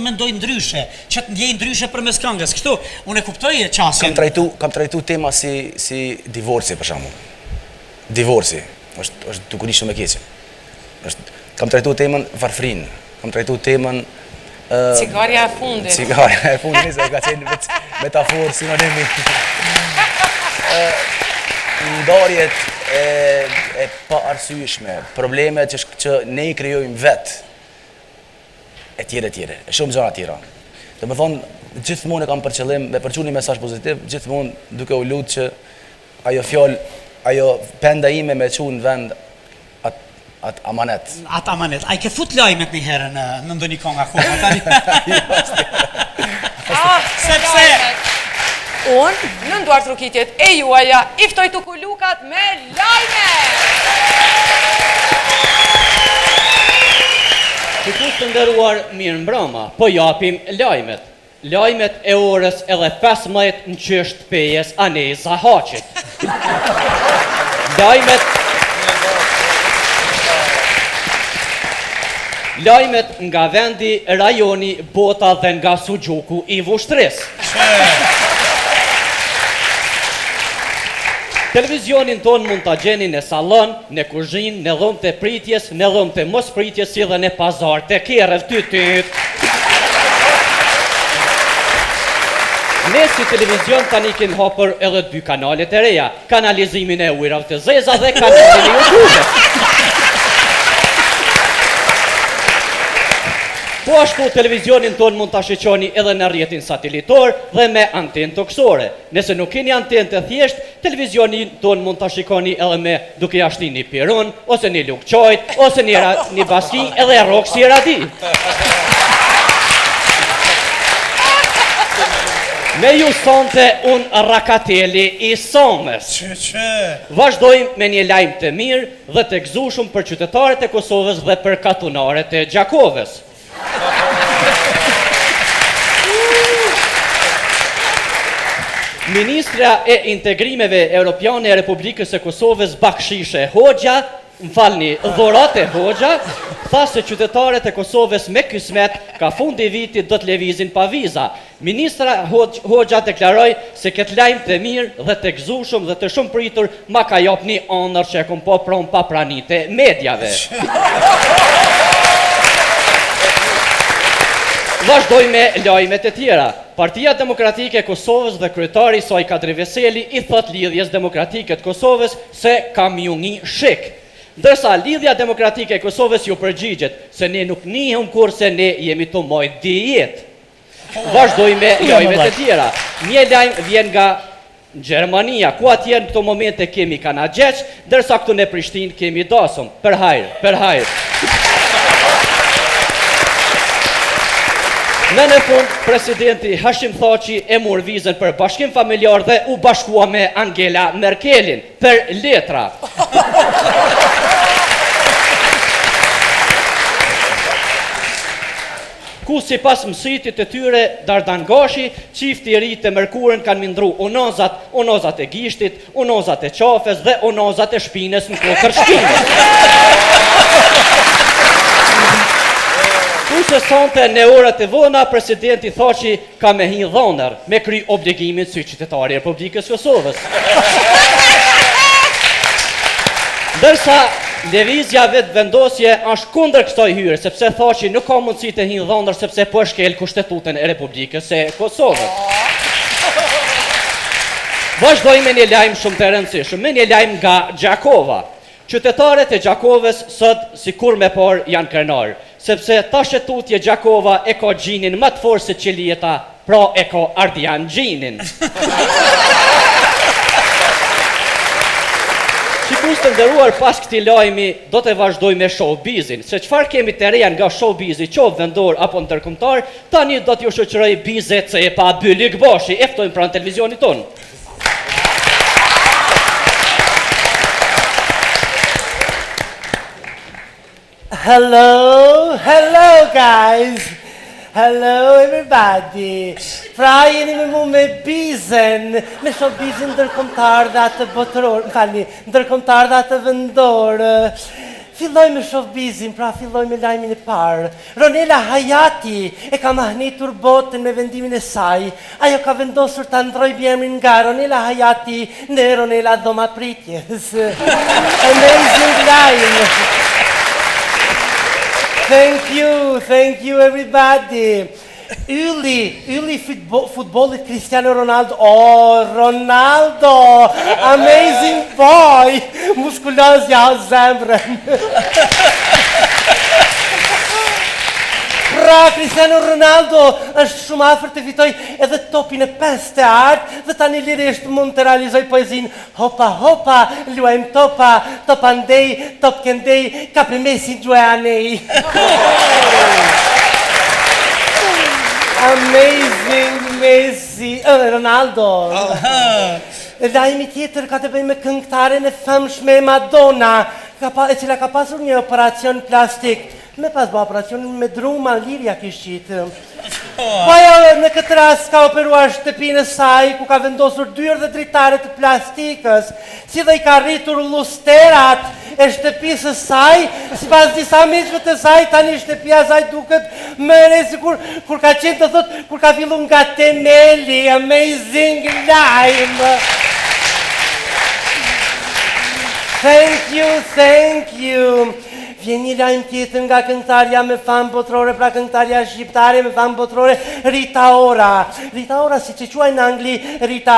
mendoj ndryshe, që të ndjej ndryshe përmes këngës. Kështu, unë e kuptoj çastin. Kam trajtu tema si divorci për shembull. Divorci është dukuri shumë e keqe. Kam trajtu temën varfrinë, kam trajtu temën Cigarja e fundit. Cigarja e fundit, se ka qenë metaforë sinonimi. Ndarjet e pa arsyeshme, problemet që ne i krijojmë vetë, e tjere, shumë gjëra tjera. Dhe me thonë, gjithmonë e kam për qëllim, me përqu një mesazh pozitiv, gjithmonë duke u lutë që ajo fjallë, ajo penda ime me qu në vend atë amanet. Atë amanet. A i ke fut lajmet një herë në ndonjë këngë akoma, tani? Sepse unë, në nduart rukitjet e juaja, iftoj të kulukat me lajme! Shikues të nderuar, mirë mbrëma, po japim lajmet. Lajmet e orës edhe 15 në qësht pejes Aneza Haqit. Lajmet nga vendi, rajoni, bota dhe nga Suxhuku i Vushtris. Televizionin ton mund të gjeni në salon, në kuzhinë, në dhëmë të pritjes, në dhëmë të mos pritjes, si dhe në pazar të kjerëv tytyt. Ne si televizion tani kin hapur edhe 2 kanalet e reja, kanalizimin e ujrav të zeza dhe kanalin e YouTube. Po ashtu televizionin ton mund të shiqoni edhe në rrjetin satelitor dhe me antenë toksore. Nëse nuk keni antenë të thjesht, televizionin ton mund të shikoni edhe me duke jashti një piron, ose një lukqojt, ose një baski edhe rock si radi. Me ju sonte unë Rakateli i Somës. Vazhdojmë me një lajmë të mirë dhe të gëzushëm për qytetarët e Kosovës dhe për katunarët e Gjakovës. Ministra e Integrimeve Europiane e Republikës e Kosovës Bakshishe Hoxha, Dhurate Hoxha, tha se qytetarët e Kosovës me kismet ka fundi vitit do të lëvizin pa viza. Ministra Hoxha deklaroi se këtë lajm të mirë dhe të gëzueshëm dhe të shumë pritur ma ka japni onër që e kom po pron pa pranite mediave. Vazhdoj me lajmet e tjera. Partia Demokratike e Kosovës dhe kryetari saj Kadri Veseli i thot lidhjes demokratike të Kosovës se kam ju një shik. Ndërsa lidhja demokratike e Kosovës ju përgjigjet se ne nuk nihëm kur se ne jemi të mojt dijet. Vazhdoj me lajmet e tjera. Një lajm vjen nga Gjermania, ku atje në këto momente kemi kanagjeq, ndërsa këtu në Prishtinë kemi dasëm. Për hajrë. Në fund, presidenti Hashim Thaçi e mor vizën për bashkim familjar dhe u bashkua me Angela Merkelin për letra. Ku si pas mësitit e tyre Dardangashi, qifti i ri të Mërkurën kanë mindru unozat e gishtit, unozat e qafes dhe unozat e shpines në kokër shpines. Ku se sonte në orët e vona, presidenti Thaçi ka me hi dhonër, me kry obligimin si qytetari e Republikës Kosovës. Ndërsa lëvizja vetë vendosje është kundër kësaj hyre, sepse Thaçi nuk ka mundësi të hi dhonër sepse po e shkel Kushtetutën e Republikës së Kosovës. Vazhdoj me një lajm shumë të rëndësishëm, me një lajm nga Gjakova. Qytetarët e Gjakovës sot sikur me par janë krenar, sepse ta shetutje Gjakova e ka gjinin më të fortë se Qiljeta, pra e ka Ardian gjinin. Shikues të nderuar, pas këtij lajmi do të vazhdoj me showbizin, se çfarë kemi të reja nga showbizi, qoftë vendor apo ndërkombëtar, tani do t'ju shoqëroj bizet se e pa Bylik Bashi, e ftojmë pranë televizionit tonë. Hello guys, hello everybody. Pra jeni me mu me bizën, me showbizin ndërkombëtar dhe atë botëror, ndërkombëtar dhe atë vendor. Filloj me showbizin, pra filloj me lajmin e parë. Ronela Hayati e ka mahnitur botën me vendimin e saj. Ajo ka vendosur ta ndrojë bjemrin nga Ronela Hayati në Ronela Dhomapritjes. Amazing line. Thank you everybody. Ylli futbollit Cristiano Ronaldo. Oh, Ronaldo! Amazing boy! Muskuloz ja zemrën. Pra, Cristiano Ronaldo është shumë afër të fitoj edhe topin e 5 të artë dhe tani lirisht mund të realizoj poezin hopa hopa, luajm topa, topa ndej, top këndej, ka për Messi gjuanej. Amazing Messi, Ronaldo. Lajmi tjetër ka të bëjë me këngëtaren e famshme Madonna, e cila ka pasur një operacion plastik. Me pas bë operacionin me druma lirja kishit. Po ajo në këtë rast ka operuar shtëpinë e saj ku ka vendosur dyrë dhe dritare të plastikës, si dhe I ka rritur lusterat e shtëpisë së saj, sipas disa miqve të saj, tani shtëpia e saj duket më e re sikur kur ka qenë të thotë kur ka filluar nga temeli. Amazing lime. Thank you. Vjen një lajm tjetër nga këngëtarja me famë botërore, pra këngëtarja shqiptare me famë botërore, Rita Ora. Rita Ora, si që quaj në Angli, Rita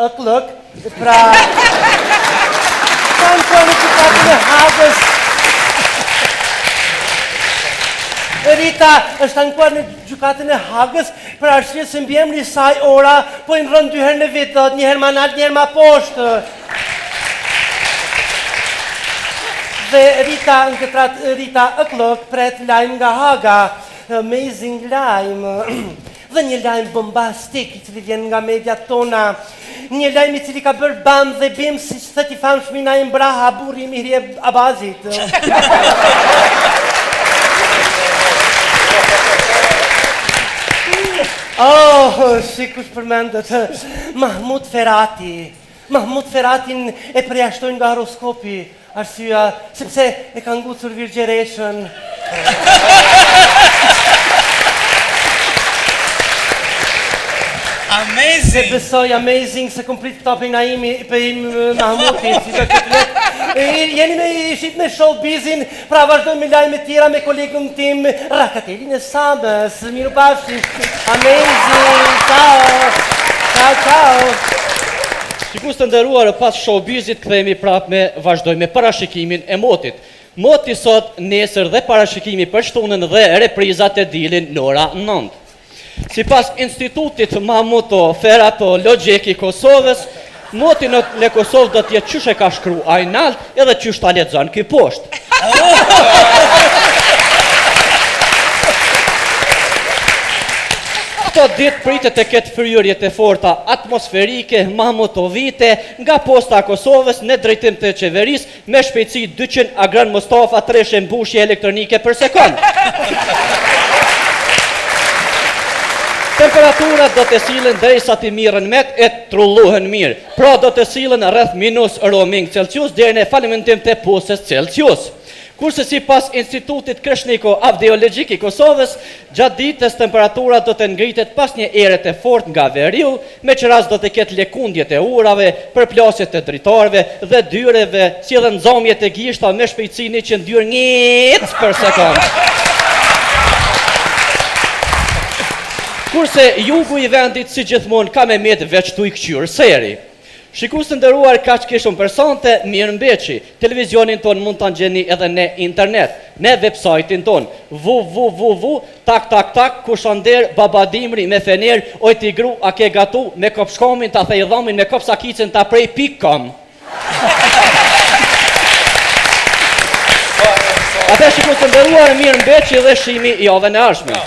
Ëklëk, pra... Kanë kërë në gjykatën e Hagës. Rita është ankuar në gjykatën e Hagës për arsye se mbiemri I saj Ora po I ndron 2 herë në vit, një herë ma nalt, një herë ma poshtë. Dhe Rita Ëklëk pret lajm nga Haga. Amazing lajm. Dhe një lajm bombastik I cili vjen nga mediat tona. Një lajm I cili ka bërë bam dhe bim si që thët I famshmi Naim Braha, burri I Mihri Abazit. Oh, si kush përmendet. Mahmud Feratin e përjashtojnë nga horoskopi. Arsyeja, sepse e ka ngucur virgjereshën. Amazing! Se besoj amazing se komplet topin Naimi për im Mahmutit. Si jeni me ishit me showbizin, pra vazhdojmë me lajme tjera me kolegën tim, Rakatelin e Samës. Miru pafshim. Amazing! Ciao! Sikur të nderuar pas showbizit kthehemi prapë me vazhdojmë me parashikimin e motit. Moti sot, nesër dhe parashikimi për shtunën dhe reprizat e dilin në ora 9. Sipas Institutit Mamuto Ferato Logjek I Kosovës, moti në Kosovë do të jetë qysh e ka shkruar ai nalt edhe qysh ta lexon ky poshtë. Këto ditë pritet të ketë fryrjet e forta atmosferike mamutovite nga posta Kosovës në drejtim të qeverisë me shpejtësi 200 agran Mustafa treshe mbushje elektronike për sekond. Temperaturat do të sillen derisa të mirën met e trullohen mirë. Pra do të sillen rreth minus roaming Celsius deri në falimentim të posës Celsius. Kurse si pas Institutit Kreshniko Avdeologjik I Kosovës, gjatë ditës temperatura do të ngritet pas një ere të fort nga veriu, me që rast do të ketë lëkundjet e urave, përplasjet e dritarëve dhe dyreve, si edhe nxomjet e gishta me shpejtësi 100 njëtë për sekond. Kurse jugu I vendit si gjithmonë ka me met veç tu I këqyrë seri. Shikus të nderuar kaq kishëm personte, mirëmbëçi. Televizionin ton mund ta gjeni edhe në internet, në website-in ton www. Kushander Babadimri me fener, oj tigru a ke gatu me kopshkomin ta thej dhamin me kopsakicën ta prej.com. Atë shikus të nderuar mirëmbëçi dhe shihemi javën e ardhshme.